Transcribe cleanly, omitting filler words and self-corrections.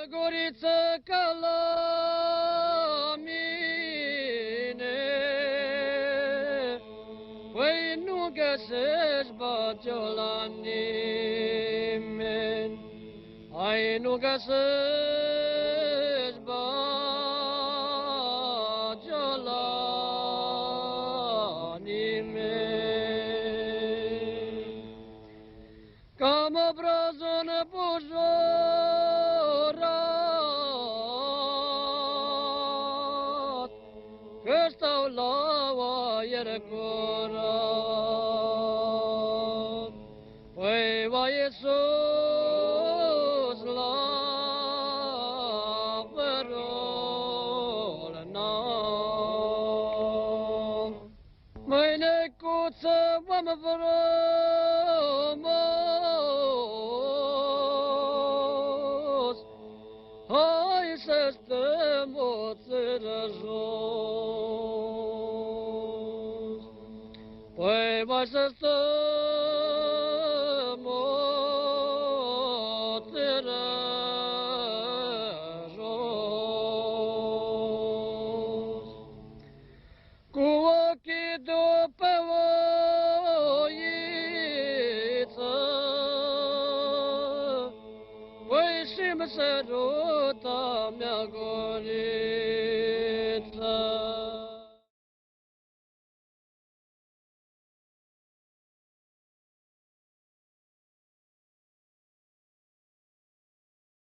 Goriță ca la mine, păi nu găsești bacio la nimeni, ai nu găsești bacio la nimeni. Cam obrazul bujorat, că stau la oaier curat. Păi, va Iisus, la părul n-am. Mâinecuță v-am frumos, hai să stăm o țără jos. Păi vai să stăm o țără jos. Cu ochii după oiță, păi și-mi săruta mea guriță.